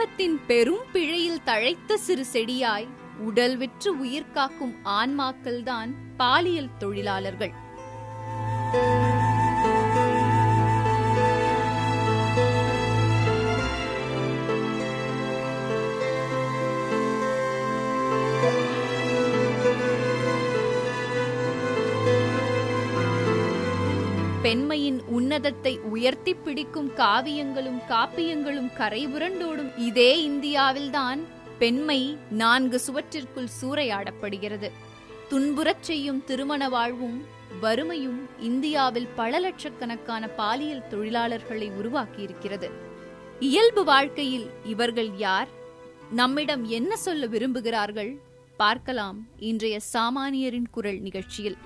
சமூகத்தின் பெரும் பிழையில் தழைத்த சிறு செடியாய் உடல் விற்று உயிர் காக்கும் ஆன்மாக்கள்தான் பாலியல் தொழிலாளர்கள். பெண்மையின் உன்னதத்தை உயர்த்தி பிடிக்கும் காவியங்களும் காப்பியங்களும் கரைபுரண்டோடும் இதே இந்தியாவில்தான் பெண்மை 4 சுவற்றிற்குள் சூறையாடப்படுகிறது. துன்புறச் செய்யும் திருமண வாழ்வும் வறுமையும் இந்தியாவில் பல லட்சக்கணக்கான பாலியல் தொழிலாளர்களை உருவாக்கியிருக்கிறது. இயல்பு வாழ்க்கையில் இவர்கள் யார்? நம்மிடம் என்ன சொல்ல விரும்புகிறார்கள்? பார்க்கலாம் இன்றைய சாமானியரின் குரல் நிகழ்ச்சியில்.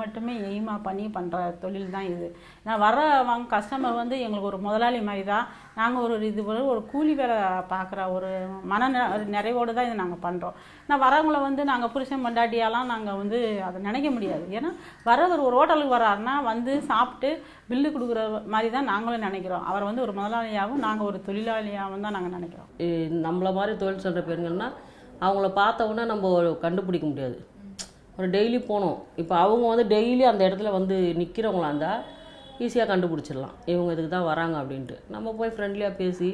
மட்டுமே எய்மா பண்ணி பண்ணுற தொழில் தான் இது. நான் வரவங்க கஸ்டமர் வந்து எங்களுக்கு ஒரு முதலாளி மாதிரி தான். நாங்கள் ஒரு கூலி வேலை பார்க்குற ஒரு நிறைவோடு தான் இது நாங்கள் பண்ணுறோம். நான் வரவங்கள வந்து நாங்கள் புருஷன் பொண்டாட்டியாலாம் நாங்கள் வந்து அதை நினைக்க முடியாது. ஏன்னா வரவர் ஒரு ஹோட்டலுக்கு வர்றாருன்னா வந்து சாப்பிட்டு பில்லு கொடுக்குற மாதிரி தான் நாங்களும் நினைக்கிறோம். அவர் வந்து ஒரு முதலாளியாகவும் நாங்கள் ஒரு தொழிலாளியாகவும் தான் நாங்கள் நினைக்கிறோம். நம்மளை மாதிரி தொழில் சொல்கிற பெண்கள்னா அவங்கள பார்த்த உடனே நம்ம கண்டுபிடிக்க முடியாது. ஒரு டெய்லி போனோம். இப்போ அவங்க வந்து டெய்லி அந்த இடத்துல வந்து நிற்கிறவங்களா இருந்தால் ஈஸியாக கண்டுபிடிச்சிடலாம் இவங்க இதுக்கு தான் வராங்க அப்படின்ட்டு. நம்ம போய் ஃப்ரெண்ட்லியாக பேசி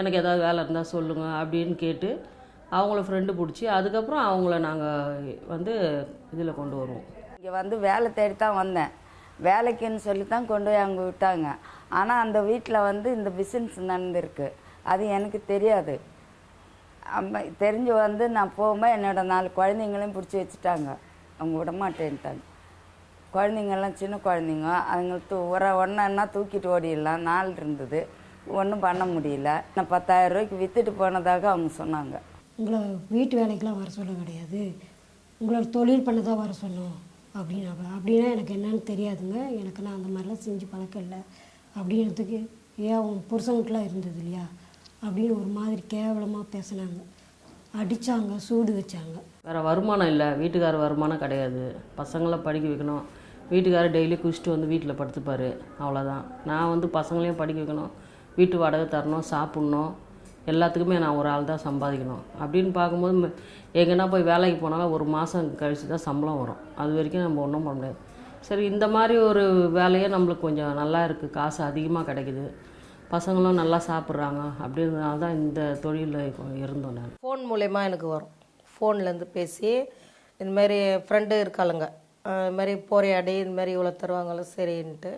எனக்கு ஏதாவது வேலை இருந்தால் சொல்லுங்கள் அப்படின்னு கேட்டு அவங்கள ஃப்ரெண்டு பிடிச்சி அதுக்கப்புறம் அவங்கள நாங்கள் வந்து இதில் கொண்டு வருவோம். இங்கே வந்து வேலை தேடி தான் வந்தேன். வேலைக்குன்னு சொல்லி தான் கொண்டு போய் அங்கே விட்டாங்க. ஆனால் அந்த வீட்டில் வந்து இந்த பிஸ்னஸ் நடந்திருக்கு. அது எனக்கு தெரியாது. தெரிஞ்சு வந்து நான் போகும்போது என்னோட 4 குழந்தைங்களையும் பிடிச்சி வச்சுட்டாங்க. அவங்க விட மாட்டேன்ட்டாங்க. குழந்தைங்கள்லாம் சின்ன குழந்தைங்க. அதுங்களுக்கு ஒன்றா தூக்கிட்டு ஓடிடலாம். 4 இருந்தது. ஒன்றும் பண்ண முடியல. நான் 10,000 ரூபாய்க்கு விற்றுட்டு போனதாக அவங்க சொன்னாங்க. உங்களை வீட்டு வேலைக்கெலாம் வர சொல்ல கிடையாது, உங்களோட தொழில் பண்ண தான் வர சொன்னோம் அப்படின்னாங்க. அப்படின்னா எனக்கு என்னன்னு தெரியாதுங்க. எனக்கு நான் அந்த மாதிரிலாம் செஞ்சு பழக்கம் இல்லை அப்படின்றதுக்கு ஏன் அவங்க புருஷங்கிட்டலாம் இருந்தது இல்லையா அப்படின்னு ஒரு மாதிரி கேவலமாக பேசினாங்க. அடித்தாங்க, சூடு வச்சாங்க. வேறு வருமானம் இல்லை, வீட்டுக்கார வருமானம் கிடையாது. பசங்களை படிக்க வைக்கணும், வீட்டுக்காரர் டெய்லி குடிச்சிட்டு வந்து வீட்டில் படுத்துப்பார், அவ்வளோதான். நான் வந்து பசங்களையும் படிக்க வைக்கணும், வீட்டு வாடகை தரணும், சாப்பிட்ணும், எல்லாத்துக்குமே நான் ஒரு ஆள் தான் சம்பாதிக்கணும். அப்படின்னு பார்க்கும்போது எங்கன்னா போய் வேலைக்கு போனாலும் ஒரு மாதம் கழித்து தான் சம்பளம் வரும். அது வரைக்கும் நம்ம ஒன்றும் பண்ண முடியாது. சரி, இந்த மாதிரி ஒரு வேலையே நம்மளுக்கு கொஞ்சம் நல்லா இருக்குது, காசு அதிகமாக கிடைக்குது, பசங்களும் நல்லா சாப்பிட்றாங்க அப்படின்றதுனால தான் இந்த தொழிலில் இருந்தோம். நான் ஃபோன் மூலயமா எனக்கு வரும். ஃபோன்லேருந்து பேசி இதுமாரி ஃப்ரெண்டு இருக்காளுங்க, இதுமாரி போறையாடி இதுமாரி இவ்வளோ தருவாங்களோ சரின்ட்டு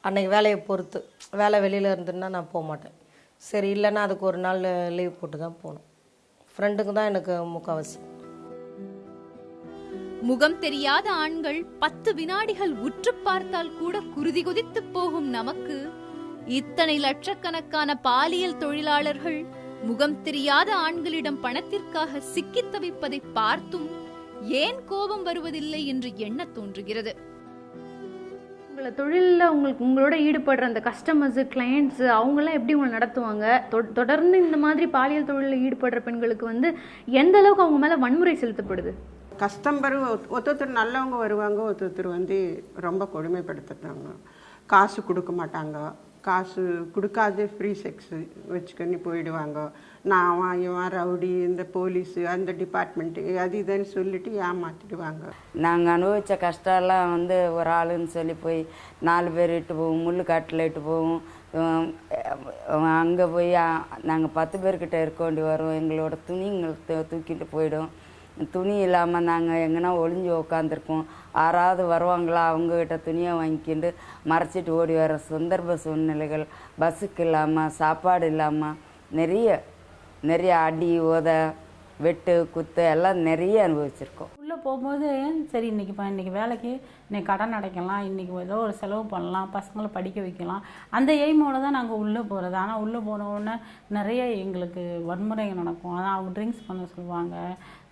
அன்றைக்கி வேலையை பொறுத்து. வேலை வெளியில் இருந்துன்னா நான் போக மாட்டேன். சரி, இல்லைன்னா அதுக்கு ஒரு நாள் லீவ் போட்டு தான் போகணும். ஃப்ரெண்டுக்கு தான் எனக்கு முக்கால்வாசி. முகம் தெரியாத ஆண்கள் 10 வினாடிகள் உற்று பார்த்தால் கூட குருதி குதித்து போகும் நமக்கு இத்தனை லட்சக்கணக்கான பாலியல் தொழிலாளர்கள் முகம் தெரியாத ஆண்களிடம் பணத்திற்காக சிக்கித் தவிப்பதை பார்த்தும் ஏன் கோபம் வருவதில்லை என்று எண்ண தோன்றுகிறது. உங்களை தொழிலில் உங்களோட ஈடுபடுற அந்த கஸ்டமர்ஸு, கிளையண்ட்ஸு அவங்களாம் எப்படி உங்களை நடத்துவாங்க? தொடர்ந்து இந்த மாதிரி பாலியல் தொழிலில் ஈடுபடுற பெண்களுக்கு வந்து எந்த அளவுக்கு அவங்க மேலே வன்முறை செலுத்தப்படுது? கஸ்டமர் ஒருத்தர் நல்லவங்க வருவாங்க, ஒருத்தர் வந்து ரொம்ப கொடுமைப்படுத்துறாங்க. காசு கொடுக்க மாட்டாங்க, காசு கொடுக்காது ஃப்ரீ செக்ஸு வச்சுக்கொண்டு போயிடுவாங்க. நான் இவன் ரவுடி, இந்த போலீஸு, அந்த டிபார்ட்மெண்ட்டு அது இதுன்னு சொல்லிட்டு ஏமாற்றிடுவாங்க. நாங்கள் அனுபவித்த கஷ்டம்லாம் வந்து ஒரு ஆளுன்னு சொல்லி போய் 4 பேர் இட்டு போவோம், முள் காட்டில் இட்டு போவோம். அங்கே போய் நாங்கள் 10 பேர்கிட்ட இருக்க வேண்டி வரும். எங்களோட துணிங்களை தூக்கிட்டு போயிடும். துணி இல்லாமல் நாங்கள் எங்கன்னா ஒளிஞ்சு உக்காந்துருக்கோம். யாராவது வருவாங்களா, அவங்கக்கிட்ட துணியை வாங்கிக்கிண்டு மறைச்சிட்டு ஓடி வர சந்தர்ப்ப சூழ்நிலைகள், பஸ்ஸுக்கு இல்லாமல், சாப்பாடு இல்லாமல் நிறைய அடி, உத, வெட்டு, குத்து எல்லாம் நிறைய அனுபவிச்சிருக்கோம். உள்ளே போகும்போது சரி இன்றைக்கி வேலைக்கு இன்றைக்கி கடன் அடைக்கலாம், இன்றைக்கி ஏதோ ஒரு செலவு பண்ணலாம், பசங்களை படிக்க வைக்கலாம், அந்த எய்மோடு தான் நாங்கள் உள்ளே போகிறது. ஆனால் உள்ளே போனவுடனே நிறைய எங்களுக்கு வன்முறை நடக்கும். ஆனால் அவங்க ட்ரிங்க்ஸ் பண்ண சொல்லுவாங்க,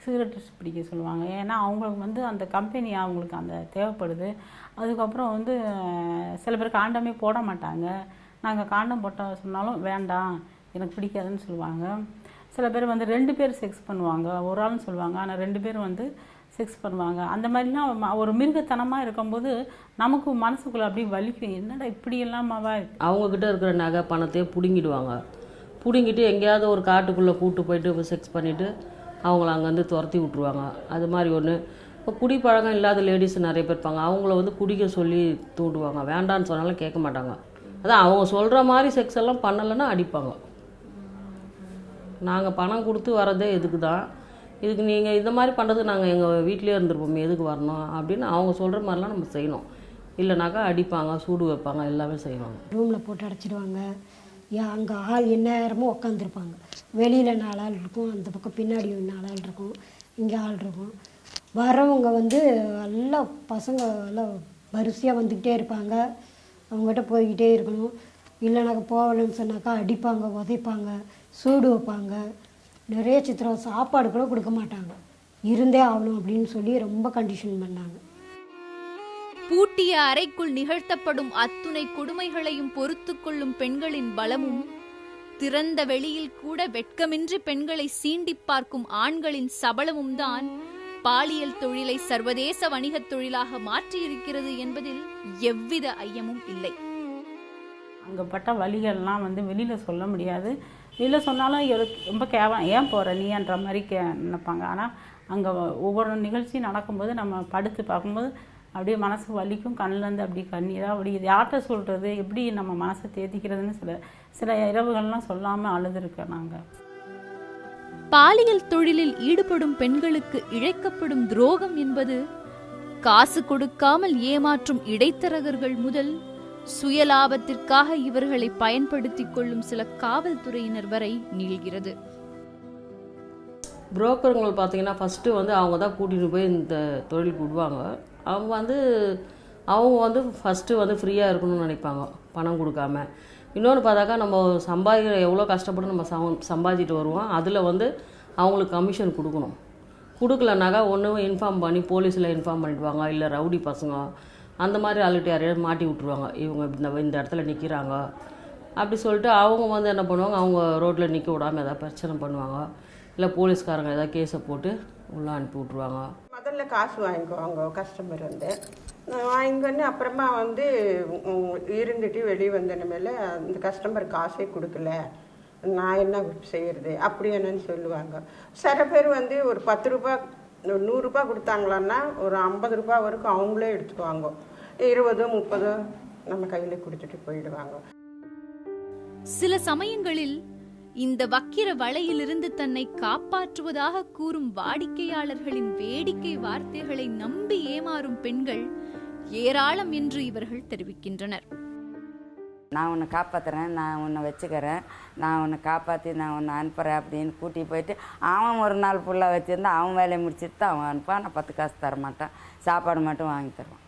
சிகரெட்ஸ் பிடிக்க சொல்லுவாங்க. ஏன்னா அவங்களுக்கு வந்து அந்த கம்பெனி அவங்களுக்கு அந்த தேவைப்படுது. அதுக்கப்புறம் வந்து சில பேர் காண்டமே போட மாட்டாங்க. நாங்கள் காண்டம் போட்ட சொன்னாலும் வேண்டாம் எனக்கு பிடிக்காதுன்னு சொல்லுவாங்க. சில பேர் வந்து 2 பேர் செக்ஸ் பண்ணுவாங்க, ஒரு ஆள்னு சொல்லுவாங்க, ஆனால் 2 பேர் வந்து செக்ஸ் பண்ணுவாங்க. அந்த மாதிரிலாம் ஒரு மிருகத்தனமாக இருக்கும்போது நமக்கு மனசுக்குள்ளே அப்படியே வலிக்கும், என்னடா இப்படி இல்லாமவா. அவங்கக்கிட்ட இருக்கிற நகை பணத்தையே பிடுங்கிடுவாங்க. பிடுங்கிட்டு எங்கேயாவது ஒரு காட்டுக்குள்ளே கூட்டு போயிட்டு செக்ஸ் பண்ணிவிட்டு அவங்கள அங்கேருந்து துரத்தி விட்ருவாங்க. அது மாதிரி ஒன்று. இப்போ குடிப்பழக்கம் இல்லாத லேடிஸ் நிறைய பேர் இருப்பாங்க, அவங்கள வந்து குடிக்க சொல்லி தூண்டுவாங்க. வேண்டான்னு சொன்னாலும் கேட்க மாட்டாங்க. அதான் அவங்க சொல்கிற மாதிரி செக்ஸ் எல்லாம் பண்ணலைன்னா அடிப்பாங்க. நாங்கள் பணம் கொடுத்து வரதே இதுக்கு தான். இதுக்கு நீங்கள் இந்த மாதிரி பண்ணுறது நாங்கள் எங்கள் வீட்டிலே இருந்துருப்போம், எதுக்கு வரணும் அப்படின்னு அவங்க சொல்கிற மாதிரிலாம் நம்ம செய்யணும். இல்லைனாக்கா அடிப்பாங்க, சூடு வைப்பாங்க, எல்லாமே செய்வாங்க. ரூமில் போட்டு அடைச்சிடுவாங்க. அங்கே ஆள் எந்நேரமும் உட்காந்துருப்பாங்க. வெளியில் 4 ஆள் இருக்கும், அந்த பக்கம் பின்னாடி 4 ஆள் இருக்கும், இங்கே ஆள் இருக்கும். வரவங்க வந்து எல்லாம் பசங்க எல்லாம் வரிசையாக வந்துக்கிட்டே இருப்பாங்க. அவங்ககிட்ட போய்கிட்டே இருக்கணும். இல்லைனாக்கா போகலன்னு சொன்னாக்கா அடிப்பாங்க, உதைப்பாங்க, சூடு வைப்பாங்க. நிறைய சித்திரம். சாப்பாடு கூட கொடுக்க மாட்டாங்க, இருந்தே ஆகணும் அப்படின்னு சொல்லி ரொம்ப கண்டிஷன் பண்ணாங்க. பூட்டிய அறைக்குள் நிகழ்த்தப்படும் அத்துணை கொடுமைகளையும் பொறுத்து கொள்ளும் பெண்களின் பலமும், திறந்த வெளியில் கூட வெட்கமின்றி பெண்களை சீண்டி பார்க்கும் ஆண்களின் சபலமும் தான் பாலியல் தொழிலை சர்வதேச வணிகத் தொழிலாக மாற்றியிருக்கிறது என்பதில் எவ்வித ஐயமும் இல்லை. அங்கே பட்ட வலிகள்லாம் வந்து வெளியில் சொல்ல முடியாது. வெளியில் சொன்னாலும் ரொம்ப கேவலம், ஏன் போகிற நீன்ற மாதிரி நினைப்பாங்க. ஆனால் அங்கே ஒவ்வொரு நிகழ்ச்சியும் நடக்கும்போது நம்ம படுத்து பார்க்கும்போது அப்படியே மனசு வலிக்கும், கண்ணிலேருந்து அப்படி கண்ணீராக அப்படி யார்கிட்ட சொல்கிறது, எப்படி நம்ம மனசை தேத்திக்கிறதுன்னு சில இரவுகள்லாம் சொல்லாமல் அழுதுருக்கேன் நாங்கள். பாலியல் தொழிலில் ஈடுபடும் பெண்களுக்கு இழைக்கப்படும் துரோகம் என்பது காசு கொடுக்காமல் ஏமாற்றும் இடைத்தரகர்கள் முதல் சுயலாபத்திற்காக இவர்களை பயன்படுத்திக் கொள்ளும் சில காவல்துறையினர் வரை நீள்கிறது. புரோக்கருங்களை பார்த்தீங்கன்னா ஃபஸ்ட்டு வந்து அவங்க தான் கூட்டிகிட்டு போய் இந்த தொழிலுக்கு விடுவாங்க. அவங்க வந்து ஃபஸ்ட்டு வந்து ஃப்ரீயாக இருக்கணும்னு நினைப்பாங்க, பணம் கொடுக்காம. இன்னொன்று பார்த்தாக்கா நம்ம சம்பாதிக்கிற எவ்வளோ கஷ்டப்பட்டு நம்ம சம்பாதிச்சிட்டு வருவோம், அதில் வந்து அவங்களுக்கு கமிஷன் கொடுக்கணும். கொடுக்கலனாக்கா ஒன்று இன்ஃபார்ம் பண்ணி போலீஸில் இன்ஃபார்ம் பண்ணிடுவாங்க, இல்லை ரவுடி பசங்க அந்த மாதிரி ஆளுகிட்ட யாரையாவது மாட்டி விட்ருவாங்க. இவங்க இந்த இடத்துல நிற்கிறாங்க அப்படி சொல்லிட்டு அவங்க வந்து என்ன பண்ணுவாங்க, அவங்க ரோட்டில் நிற்க விடாமல் எதாவது பிரச்சனை பண்ணுவாங்க, இல்லை போலீஸ்காரங்க ஏதாவது கேஸை போட்டு உள்ளே அனுப்பி விட்ருவாங்க. முதல்ல காசு வாங்கிக்குவாங்க கஸ்டமர் வந்து. வாங்கிக்கொண்டு அப்புறமா வந்து இருந்துட்டு வெளியே வந்தன மேலே அந்த கஸ்டமர் காசே கொடுக்கல, நான் என்ன செய்கிறது அப்படி என்னன்னு சொல்லுவாங்க. சில பேர் வந்து ஒரு 10 ரூபா 100 ரூபா கொடுத்தாங்களான்னா ஒரு 50 ரூபா வரைக்கும் அவங்களே எடுத்துக்குவாங்க. 20 30 நம்ம கையில் கொடுத்துட்டு போயிடுவாங்க. சில சமயங்களில் இந்த வக்கிர வலையிலிருந்து தன்னை காப்பாற்றுவதாக கூறும் வாடிக்கையாளர்களின் வேடிக்கை வார்த்தைகளை நம்பி ஏமாறும் பெண்கள் ஏராளம் என்று இவர்கள் தெரிவிக்கின்றனர். நான் உன்னை காப்பாற்றுறேன், நான் உன்னை வச்சுக்கிறேன், நான் உன்னை காப்பாற்றி நான் உன்னை அனுப்புகிறேன் அப்படின்னு கூட்டி போயிட்டு அவன் ஒரு நாள் ஃபுல்லாக வச்சுருந்தா அவன் வேலையை முடிச்சுட்டு தான் அவன் அனுப்பான். நான் 10 காசு தர மாட்டான், சாப்பாடு மட்டும் வாங்கி தருவான்.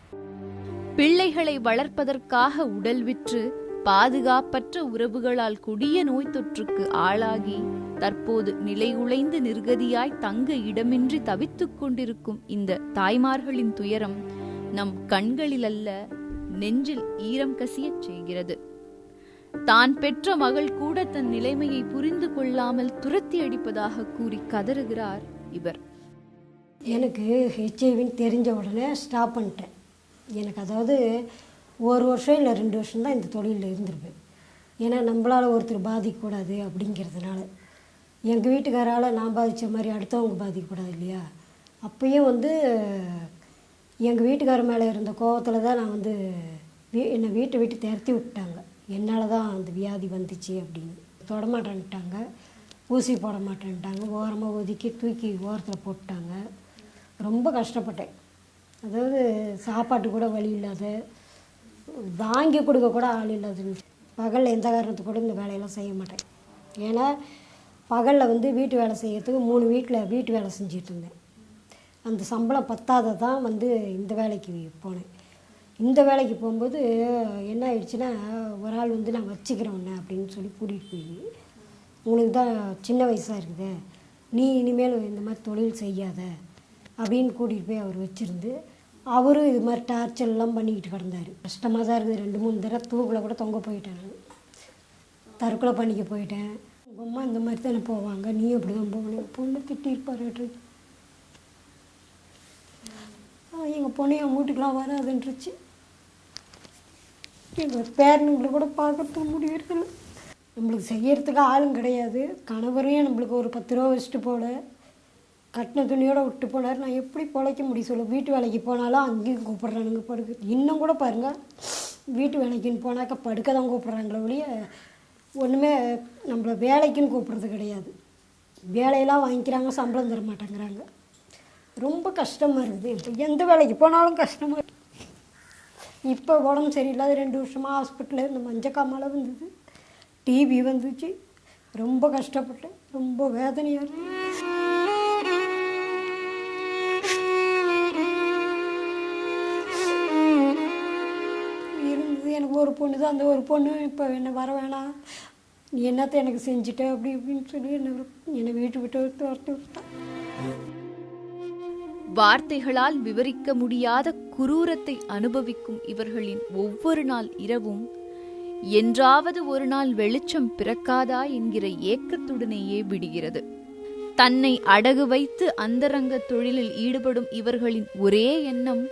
பிள்ளைகளை வளர்ப்பதற்காக உடல் விற்று பாதுகாப்பற்ற உறவுகளால் கொடிய நோய் தொற்றுக்கு ஆளாகி தற்போது நிலைகுலைந்து நிர்கதியாய் தங்க இடமின்றி தவித்துக் கொண்டிருக்கும் இந்த தாய்மார்களின் துயரம் நம் கண்களில் அல்ல நெஞ்சில் ஈரம் கசியச் செய்கிறது. தான் பெற்ற மகள் கூட தன் நிலைமையை புரிந்து கொள்ளாமல் துரத்தி அடிப்பதாக கூறி கதறுகிறார் இவர். எனக்கு ஹெச்ஐவின்னு தெரிஞ்ச உடனே ஸ்டாப் பண்ணிட்டேன். எனக்கு அதாவது 1 வருஷம் இல்லை 2 வருஷம் தான் இந்த தொழிலில் இருந்திருப்பேன். ஏன்னா நம்மளால் ஒருத்தர் பாதிக்கக்கூடாது அப்படிங்கிறதுனால. எங்கள் வீட்டுக்காரால் நான் பாதித்த மாதிரி அடுத்தவங்க பாதிக்கக்கூடாது இல்லையா. அப்பயும் வந்து எங்கள் வீட்டுக்கார மேலே இருந்த கோபத்தில் தான் நான் வந்து என்னை வீட்டை விட்டு திரத்தி விட்டாங்க. என்னால் தான் அந்த வியாதி வந்துச்சு அப்படின்னு. தொடமாட்டேன்ட்டாங்க, ஊசி போட மாட்டேன்ட்டாங்க, ஓரமாக ஒதுக்கி தூக்கி ஓரத்தில் போட்டாங்க. ரொம்ப கஷ்டப்பட்டேன். அதாவது சாப்பாட்டு கூட வழி இல்லாத, வாங்கி கொடுக்க கூட ஆள் இல்லாத. பகலில் எந்த காரணத்துக்கு கூட இந்த வேலையெல்லாம் செய்ய மாட்டேன். ஏன்னா பகலில் வந்து வீட்டு வேலை செய்யறதுக்கு 3 வீட்டில் வீட்டு வேலை செஞ்சுட்டு இருந்தேன். அந்த சம்பளம் பத்தாத தான் வந்து இந்த வேலைக்கு போனேன். இந்த வேலைக்கு போகும்போது என்ன ஆயிடுச்சுன்னா, ஒரு ஆள் வந்து நான் வச்சுக்கிறேன் உன்னை அப்படின்னு சொல்லி கூட்டிகிட்டு போய், உங்களுக்கு தான் சின்ன வயசாக இருக்குது, நீ இனிமேல் இந்த மாதிரி தொழில் செய்யாத அப்படின்னு கூட்டிகிட்டு போய் அவர் வச்சுருந்து அவரும் இது மாதிரி டார்ச்சர்லாம் பண்ணிக்கிட்டு கிடந்தார். கஷ்டமாக தான் இருக்குது. 2 3 தடவை தூக்கில் கூட தொங்க போயிட்டேன், தற்கொலை பண்ணிக்க போயிட்டேன். உங்கள் அம்மா இந்த மாதிரி தானே போவாங்க, நீ அப்படி தான் போகணும். பொண்ணு திட்டிருப்பாரு. எங்கள் பொண்ணு என் வீட்டுக்கெலாம் வராதுன்றுச்சு. எங்கள் பேரனுங்களை கூட பார்க்கறதுக்கு முடியறதில்ல. நம்மளுக்கு செய்யறதுக்கு ஆளும் கிடையாது. கணவரையும் நம்மளுக்கு ஒரு 10 ரூபா வச்சுட்டு போல, கட்டின துணியோடு விட்டு போனார். நான் எப்படி பிழைக்க முடியும் சொல்ல? வீட்டு வேலைக்கு போனாலும் அங்கேயும் கூப்பிட்றானுங்க படுக்க. இன்னும் கூட பாருங்கள், வீட்டு வேலைக்குன்னு போனாக்கா படுக்க தான் கூப்பிட்றாங்களே ஒழிய ஒன்றுமே நம்மளை வேலைக்குன்னு கூப்பிட்றது கிடையாது. வேலையெல்லாம் வாங்கிக்கிறாங்க, சம்பளம் தர மாட்டேங்கிறாங்க. ரொம்ப கஷ்டமாக இருக்குது. இப்போ எந்த வேலைக்கு போனாலும் கஷ்டமாக இருக்குது. இப்போ உடம்பு சரியில்லாத 2 வருஷமாக ஹாஸ்பிட்டலில் இருந்த மஞ்சக்காமலை வந்தது, டிபி வந்துச்சு. ரொம்ப கஷ்டப்பட்டேன், ரொம்ப வேதனையாக இருக்கு. இருந்தது எனக்கு ஒரு பொண்ணு தான். அந்த ஒரு பொண்ணு இப்போ என்ன வர வேணாம், நீ என்னத்தை எனக்கு செஞ்சுட்ட அப்படி இப்படின்னு சொல்லி என்னை வீட்டு விட்டு துரத்தி விட்டான். வார்த்தைகளால் விவரிக்க முடியாத குரூரத்தை அனுபவிக்கும் இவர்களின் ஒவ்வொரு நாள் இரவும் என்றாவது ஒரு நாள் வெளிச்சம் பிறக்காதா என்கிற ஏக்கத்துடனேயே விடுகிறது. தன்னை அடகு வைத்து அந்தரங்க தொழிலில் ஈடுபடும் இவர்களின் ஒரே எண்ணம்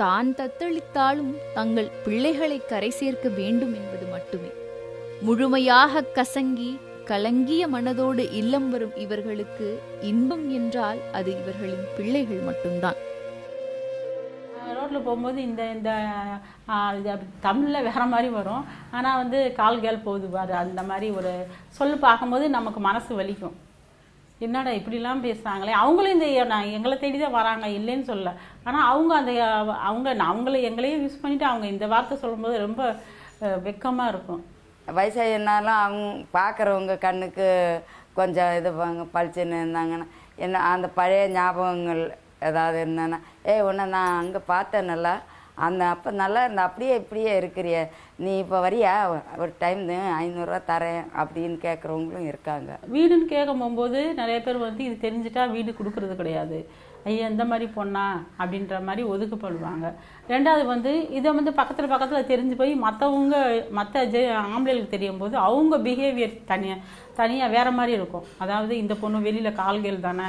தான் தத்தளித்தாலும் தங்கள் பிள்ளைகளை கரை சேர்க்க வேண்டும் என்பது மட்டுமே. முழுமையாக கசங்கி கலங்கிய மனதோடு இல்லம் வரும் இவர்களுக்கு இன்பம் என்றால் அது இவர்களின் பிள்ளைகள் மட்டும்தான். ரோட்டில் போகும்போது இந்த இந்த தமிழில் வேறு மாதிரி வரும். ஆனால் வந்து கால்கள் போகுது பாரு, அந்த மாதிரி ஒரு சொல்லு பார்க்கும்போது நமக்கு மனசு வலிக்கும். என்னடா இப்படிலாம் பேசுகிறாங்களே. அவங்களும் இந்த எங்களை தேடி தான் வராங்க, இல்லைன்னு சொல்ல. ஆனால் அவங்கள எங்களையே யூஸ் பண்ணிவிட்டு அவங்க இந்த வார்த்தை சொல்லும்போது ரொம்ப வெக்கமாக இருக்கும். வயசாகினாலும் அவங்க பார்க்குறவங்க கண்ணுக்கு கொஞ்சம் இது பளிச்சுன்னு இருந்தாங்கன்னா என்ன அந்த பழைய ஞாபகங்கள் ஏதாவது இருந்தேன்னா, உன்னை நான் அங்கே பார்த்தேன் நல்லா, அப்போ நல்லா இருந்த அப்படியே இப்படியே இருக்கிறிய, நீ இப்போ வரியா, ஒரு டைம் 500 ரூபா தரேன் அப்படின்னு கேட்குறவங்களும் இருக்காங்க. வீடுன்னு கேட்கும் போகும்போது நிறைய பேர் வந்து இது தெரிஞ்சுட்டா வீடு கொடுக்கறது கிடையாது. ஐயா இந்த மாதிரி பொண்ணா அப்படின்ற மாதிரி ஒதுக்கப்படுவாங்க. ரெண்டாவது வந்து இதை வந்து பக்கத்தில் தெரிஞ்சு போய் மற்ற ஆம்பளைகளுக்கு தெரியும் போது அவங்க பிஹேவியர் தனியாக வேறு மாதிரி இருக்கும். அதாவது இந்த பொண்ணு வெளியில் கால்கள் தானே,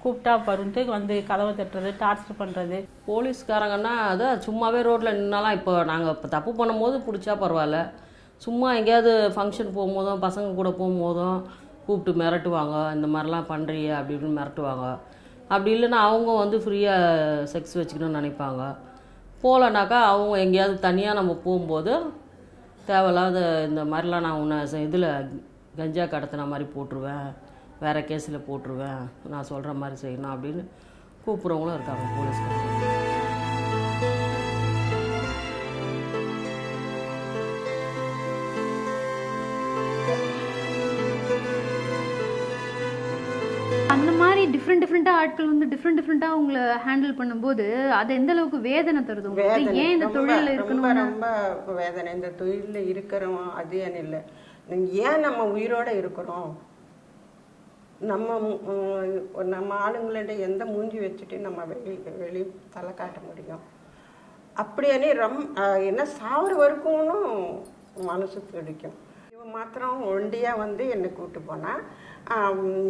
கூப்பிட்டா பருன்ட்டு வந்து கதவை தட்டுறது, டார்ச்சர் பண்ணுறது. போலீஸ்காரங்கன்னா அதான் சும்மாவே ரோட்டில் நின்னாலாம், இப்போ நாங்கள் இப்போ தப்பு பண்ணும்போது பிடிச்சா பரவாயில்ல, சும்மா எங்கேயாவது ஃபங்க்ஷன் போகும்போதும் பசங்க கூட போகும்போதும் கூப்பிட்டு மிரட்டுவாங்க. இந்த மாதிரிலாம் பண்ணுறிய அப்படி இப்படின்னு மிரட்டுவாங்க. அப்படி இல்லைன்னா அவங்க வந்து ஃப்ரீயாக செக்ஸ் வச்சுக்கணும்னு நினைப்பாங்க. போகலனாக்கா அவங்க எங்கேயாவது தனியாக நம்ம போகும்போது தேவையில்லாத இந்த மாதிரிலாம் நான் உன்னை இதில் கஞ்சா கடத்தின மாதிரி போட்டுருவேன், வேறு கேஸில் போட்டுருவேன், நான் சொல்கிற மாதிரி செய்யணும் அப்படின்னு கூப்பிட்றவங்களும் இருக்காங்க போலீஸ்காரங்க. அந்த மாதிரி டிஃப்ரெண்ட்டாக ஆட்கள் வந்து டிஃப்ரெண்ட்டாக உங்களை ஹேண்டில் பண்ணும்போது அது எந்த அளவுக்கு வேதனை தருது உங்களுக்கு? ஏன் இந்த தொழிலில் இருக்கணும்? ரொம்ப வேதனை. இந்த தொழிலில் இருக்கிறோம் அது ஏன் இல்லை, ஏன் நம்ம உயிரோட இருக்கிறோம், நம்ம ஆளுங்கள்ட்ட எந்த மூஞ்சி வச்சுட்டு நம்ம வெளி தலை காட்ட முடியும்? அப்படியே என்ன சாவர வரைக்கும்னு மனசு துடிக்கும். இவன் மாத்திரம் ஒண்டியாக வந்து என்னை கூப்பிட்டு போனால்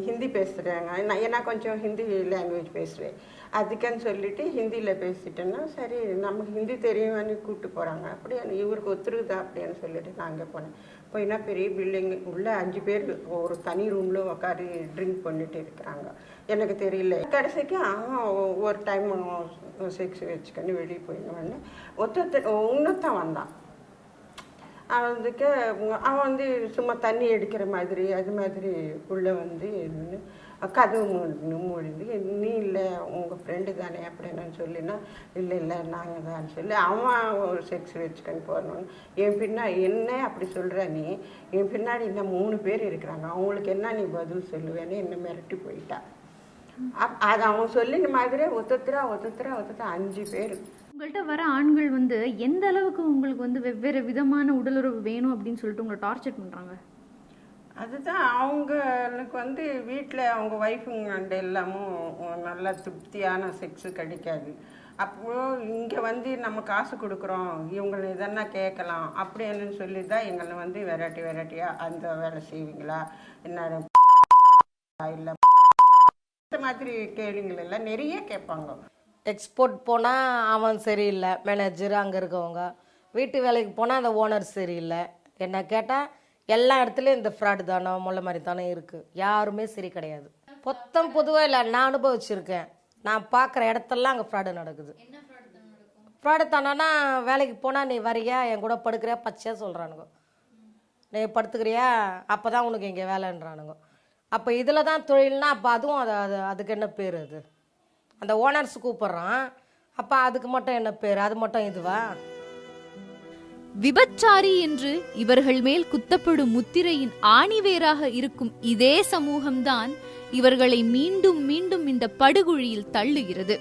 ஹிந்தி பேசுகிறாங்க, நான் கொஞ்சம் ஹிந்தி லாங்குவேஜ் பேசுவேன், அதுக்குன்னு சொல்லிட்டு ஹிந்தியில் பேசிட்டேன்னா சரி நமக்கு ஹிந்தி தெரியும்னு கூப்பிட்டு போகிறாங்க. அப்படியே இவருக்கு ஒத்துருக்குதா அப்படின்னு சொல்லிட்டு நான் அங்கே போனேன். போய்னா பெரிய பில்டிங் உள்ள 5 பேர் ஒரு தனி ரூமில் உட்காந்து ட்ரிங்க் பண்ணிட்டு இருக்கிறாங்க. எனக்கு தெரியல. கடைசிக்கு அவன் ஒரு டைம் செக்ஸ் வச்சுக்கன்னு வெளியே போயிடுவேன்னு இன்னொருத்தான் வந்தான். அதுக்கு அவன் வந்து சும்மா தண்ணி எடுக்கிற மாதிரி அது மாதிரி உள்ளே வந்து கதவு மூடிந்து நீ இல்லை உங்கள் ஃப்ரெண்டு தானே அப்படின்னு சொல்லினா இல்லை நாங்கள் தான் சொல்லி அவன் செக்ஸ் வச்சுக்கன்னு போகணுன்னு என்ன அப்படி சொல்கிற நீ, என் பின்னாடி இன்னும் 3 பேர் இருக்கிறாங்க, அவங்களுக்கு என்ன நீ பதில் சொல்லுவேன்னு என்ன மிரட்டி போயிட்டா. அது அவன் சொல்லின மாதிரி ஒத்தத்துறா 5 பேர். உங்கள்கிட்ட வர ஆண்கள் வந்து எந்த அளவுக்கு உங்களுக்கு வந்து வெவ்வேறு விதமான உடலுறவு வேணும் அப்படின்னு சொல்லிட்டு உங்களை டார்ச்சர் பண்ணுறாங்க? அதுதான் அவங்களுக்கு வந்து வீட்டில் அவங்க ஒய்ஃபுங்க எல்லாமும் நல்லா திருப்தியான செக்ஸு கிடைக்காது. அப்போ இங்கே வந்து நம்ம காசு கொடுக்குறோம், இவங்களை இதெல்லாம் கேட்கலாம் அப்படின்னு சொல்லி தான் எங்களை வந்து வெரைட்டியாக அந்த வேலை செய்வீங்களா என்ன இல்லை இந்த மாதிரி கேள்விகள் எல்லாம் நிறைய கேட்பாங்க. எக்ஸ்போர்ட் போனால் அவன் சரியில்லை, மேனேஜர் அங்கே இருக்கவங்க. வீட்டு வேலைக்கு போனால் அந்த ஓனர் சரியில்லை. என்ன கேட்டால் எல்லா இடத்துலையும் இந்த ஃப்ராடு தானே, முள்ள மாதிரி தானே இருக்குது. யாருமே சரி கிடையாது. பொதுவாக இல்லை, நான் அனுபவிச்சிருக்கேன். நான் பார்க்குற இடத்தெல்லாம் அங்கே ஃப்ராடு நடக்குது. ஃப்ராடு தானா வேலைக்கு போனால் நீ வரியா, என் கூட படுக்கிறியா, பச்சையாக சொல்கிறானுங்க. நீ படுத்துக்கிறியா, அப்போ தான் உனக்கு இங்கே வேலைன்றானுங்க. அப்போ இதில் தான் தொழில்னா அப்போ அதுவும் அதுக்கு என்ன பேர்? அது அந்த ஓனர்ஸ் கூப்பிட்றான், அப்போ அதுக்கு மட்டும் என்ன பேர்? அது மட்டும் இதுவா? விபச்சாரி என்று இவர்கள் மேல் குத்தப்படும் முத்திரையின் ஆணிவேராக இருக்கும் இதே சமூகம்தான் இவர்களை மீண்டும் மீண்டும் இந்த படுகுழியில் தள்ளுகிறது.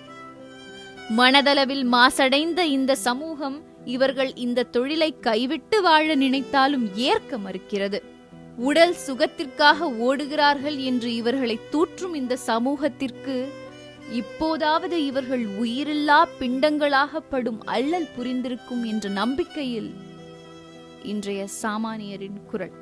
மனதளவில் மாசடைந்த இந்த சமூகம் இவர்கள் இந்த தொழிலை கைவிட்டு வாழ நினைத்தாலும் ஏற்க மறுக்கிறது. உடல் சுகத்திற்காக ஓடுகிறார்கள் என்று இவர்களை தூற்றும் இந்த சமூகத்திற்கு இப்போதாவது இவர்கள் உயிரில்லா பிண்டங்களாக படும் அல்லல் புரிந்திருக்கும் என்ற நம்பிக்கையில் இன்றைய சாமானியரின் குரல்.